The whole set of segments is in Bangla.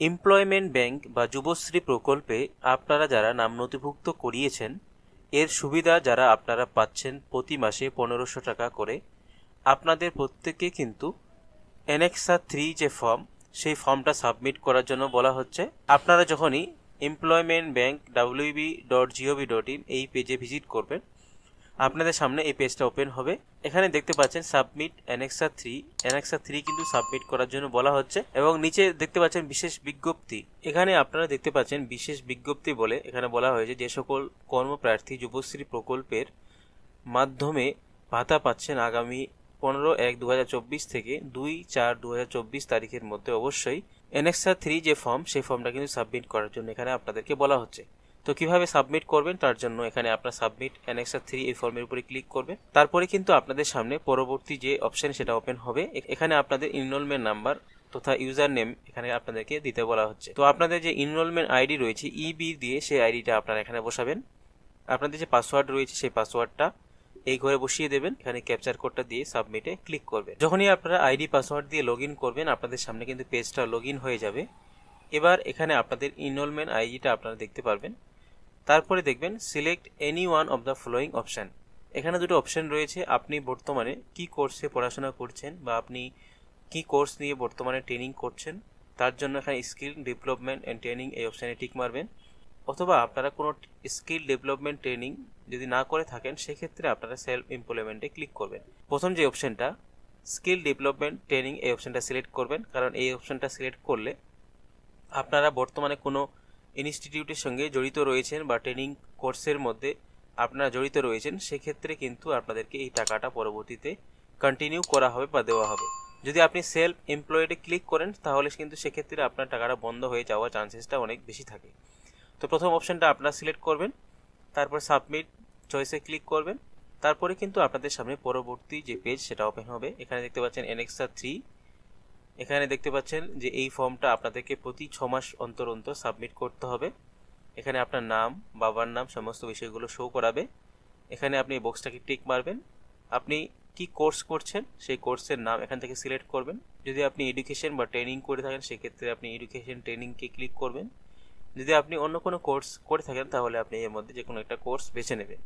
এমপ্লয়মেন্ট ব্যাংক বা যুবশ্রী প্রকল্পে আপনারা যারা নাম নথিভুক্ত করিয়েছেন এর সুবিধা যারা আপনারা পাচ্ছেন প্রতি মাসে 1500 টাকা করে, আপনাদের প্রত্যেককে কিন্তু অ্যানেক্সা 3 যে ফর্ম সেই ফর্মটা সাবমিট করার জন্য বলা হচ্ছে। আপনারা যখনই এমপ্লয়মেন্ট ব্যাংক wb.gov.in এই পেজে ভিজিট করবেন, আপনাদের সামনে এই পেজটা ওপেন হবে। এখানে দেখতে পাচ্ছেন সাবমিট অ্যানেক্সা 3 কিন্তু সাবমিট করার জন্য বলা হচ্ছে এবং নিচে দেখতে পাচ্ছেন বিশেষ বিজ্ঞপ্তি। এখানে আপনারা দেখতে পাচ্ছেন বিশেষ বিজ্ঞপ্তি বলে এখানে বলা হয়েছে যে সকল কর্মপ্রার্থী যুবশ্রী প্রকল্পের মাধ্যমে ভাতা পাচ্ছেন আগামী 15/1/2024 থেকে 2/4/2024 তারিখের মধ্যে অবশ্যই অ্যানেক্সা 3 যে ফর্ম সেই ফর্মটা কিন্তু সাবমিট করার জন্য এখানে আপনাদেরকে বলা হচ্ছে। তো কিভাবে সাবমিট করবেন তার জন্য এখানে আপনার সাবমিট অ্যানেক্সা 3 এই ফর্মের উপরে ক্লিক করবেন। তারপরে কিন্তু আপনাদের সামনে পরবর্তী যে অপশন সেটা ওপেন হবে। এখানে আপনাদের এনরোলমেন্ট নাম্বার তথা ইউজার নেম এখানে আপনাদেরকে দিতে বলা হচ্ছে। তো আপনাদের যে এনরোলমেন্ট আইডি রয়েছে ইবি দিয়ে সেই আইডিটা আপনারা এখানে বসাবেন। আপনাদের যে পাসওয়ার্ড রয়েছে সেই পাসওয়ার্ডটা এই ঘরে বসিয়ে দেবেন। এখানে ক্যাপচার কোডটা দিয়ে সাবমিটে ক্লিক করবেন। যখনই আপনারা আইডি পাসওয়ার্ড দিয়ে লগ ইন করবেন আপনাদের সামনে কিন্তু পেজটা লগ ইন হয়ে যাবে। এবার এখানে আপনাদের এনরোলমেন্ট আইডিটা আপনারা দেখতে পারবেন। তারপরে দেখবেন select any one of the following option. এখানে দুটো অপশান রয়েছে, আপনি বর্তমানে কি কোর্সে পড়াশোনা করছেন বা আপনি কি কোর্স নিয়ে বর্তমানে ট্রেনিং করছেন তার জন্য এখানে স্কিল ডেভেলপমেন্ট অ্যান্ড ট্রেনিং এই অপশানে টিক মারবেন। অথবা আপনারা কোনো স্কিল ডেভেলপমেন্ট ট্রেনিং যদি না করে থাকেন সেক্ষেত্রে আপনারা সেলফ এমপ্লয়মেন্টে ক্লিক করবেন। প্রথম যে অপশানটা স্কিল ডেভেলপমেন্ট ট্রেনিং এই অপশানটা সিলেক্ট করবেন, কারণ এই অপশানটা সিলেক্ট করলে আপনারা বর্তমানে কোনো ইনস্টিটিউটের সঙ্গে জড়িত রয়েছেন বা ট্রেনিং কোর্সের মধ্যে আপনারা জড়িত রয়েছেন সেক্ষেত্রে কিন্তু আপনাদেরকে এই টাকাটা পরবর্তীতে কন্টিনিউ করা হবে বা দেওয়া হবে। যদি আপনি সেলফ এমপ্লয়েডে ক্লিক করেন তাহলে কিন্তু সেক্ষেত্রে আপনার টাকাটা বন্ধ হয়ে যাওয়ার চান্সেসটা অনেক বেশি থাকে। তো প্রথম অপশানটা আপনারা সিলেক্ট করবেন, তারপর সাবমিট চয়েসে ক্লিক করবেন। তারপরে কিন্তু আপনাদের সামনে পরবর্তী যে পেজ সেটা ওপেন হবে। এখানে দেখতে পাচ্ছেন অ্যানেক্সা 3। এখানে দেখতে পাচ্ছেন যে এই ফর্মটা আপনাদেরকে প্রতি 6 মাস অন্তর অন্তর সাবমিট করতে হবে। এখানে আপনার নাম, বাবার নাম সমস্ত বিষয়গুলো শো করাবে। এখানে আপনি বক্সটাকে টিক মারবেন। আপনি কি কোর্স করছেন সেই কোর্সের নাম এখান থেকে সিলেক্ট করবেন। যদি আপনি এডুকেশন বা ট্রেনিং করে থাকেন সেক্ষেত্রে আপনি এডুকেশন ট্রেনিংকে ক্লিক করবেন। যদি আপনি অন্য কোনো কোর্স করে থাকেন তাহলে আপনি এর মধ্যে যে কোনো একটা কোর্স বেছে নেবেন।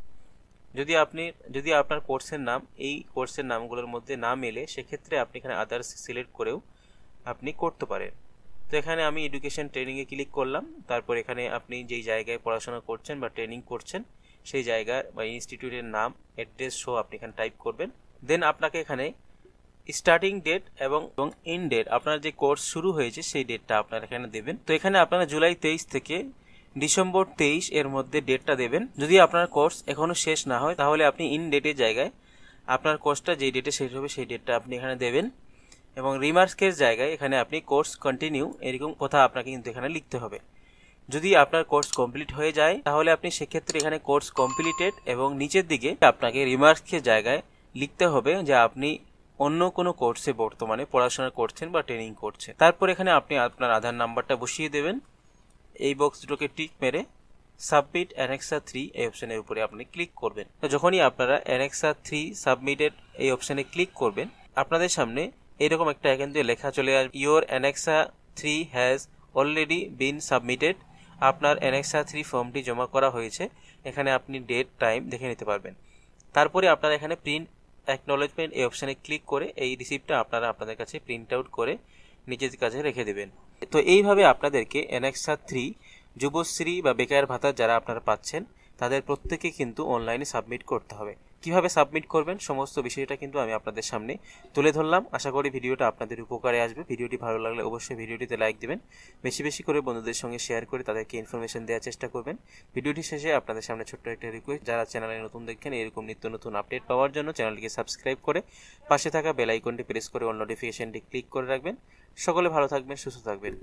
যদি আপনার কোর্সের নাম এই কোর্সের নামগুলোর মধ্যে না মেলে সেক্ষেত্রে আপনি এখানে আদার্স সিলেক্ট করেও আপনি করতে পারেন। তো এখানে আমি এডুকেশন ট্রেনিংয়ে ক্লিক করলাম। তারপর এখানে আপনি যেই জায়গায় পড়াশোনা করছেন বা ট্রেনিং করছেন সেই জায়গা বা ইনস্টিটিউটের নাম, অ্যাড্রেস সহ আপনি এখানে টাইপ করবেন। দেন আপনাকে এখানে স্টার্টিং ডেট এবং এন্ড ডেট আপনার যে কোর্স শুরু হয়েছে সেই ডেটটা আপনারা এখানে দেবেন। তো এখানে আপনারা জুলাই 23 থেকে ডিসেম্বর 23 এর মধ্যে ডেটটা দেবেন। যদি আপনার কোর্স এখনো শেষ না হয় তাহলে আপনি ইন ডেটের জায়গায় আপনার কোর্সটা যেই ডেটে শেষ হবে সেই ডেটটা আপনি এখানে দেবেন এবং রিমার্কের জায়গায় এখানে আপনি কোর্স কন্টিনিউ এরকম কথা আপনাকে কিন্তু এখানে লিখতে হবে। যদি আপনার কোর্স কমপ্লিট হয়ে যায় তাহলে আপনি সেক্ষেত্রে এখানে কোর্স কমপ্লিটেড এবং নিচের দিকে আপনাকে রিমার্কের জায়গায় লিখতে হবে যে আপনি অন্য কোনো কোর্সে বর্তমানে পড়াশোনা করছেন বা ট্রেনিং করছেন। তারপর এখানে আপনি আপনার আধার নাম্বারটা বসিয়ে দেবেন। এই বক্স দুটোকে টিক মেরে সাবমিট অ্যানেক্সা 3 এই অপশানের উপরে আপনি ক্লিক করবেন। তো যখনই আপনারা অ্যানেক্সা 3 সাবমিটেড এই অপশানে ক্লিক করবেন আপনাদের সামনে এরকম একটা কিন্তু লেখা চলে আসবে, your অ্যানেক্সা 3 has already been submitted. আপনার অ্যানেক্সা 3 ফর্মটি জমা করা হয়েছে। এখানে আপনি ডেট টাইম দেখে নিতে পারবেন। তারপরে আপনারা এখানে প্রিন্ট অ্যাকনলেজমেন্ট এই অপশানে ক্লিক করে এই রিসিপ্টটা আপনারা আপনাদের কাছে প্রিন্ট আউট করে নিজের কাছে রেখে দেবেন। তো এইভাবে আপনাদেরকে অ্যানেক্সা 3 যুবশ্রী বা বেকার ভাতা যারা আপনারা পাচ্ছেন তাদের প্রত্যেকে কিন্তু অনলাইনে সাবমিট করতে হবে। কিভাবে সাবমিট করবেন সমস্ত বিষয়টা কিন্তু আমি আপনাদের সামনে তুলে ধরলাম। আশা করি ভিডিওটা আপনাদের উপকারে আসবে। ভিডিওটি ভালো লাগলে অবশ্যই ভিডিওটিতে লাইক দিবেন, বেশি বেশি করে বন্ধুদের সঙ্গে শেয়ার করে তাদেরকে ইনফরমেশন দেওয়ার চেষ্টা করবেন। ভিডিওটি শেষে আপনাদের সামনে ছোট্ট একটা রিকোয়েস্ট, যারা চ্যানেলে নতুন দেখেন এরকম নিত্য নতুন আপডেট পাওয়ার জন্য চ্যানেলটিকে সাবস্ক্রাইব করে পাশে থাকা বেল আইকনটি প্রেস করে অল নোটিফিকেশনটি ক্লিক করে রাখবেন। সকলে ভালো থাকবেন, সুস্থ থাকবেন।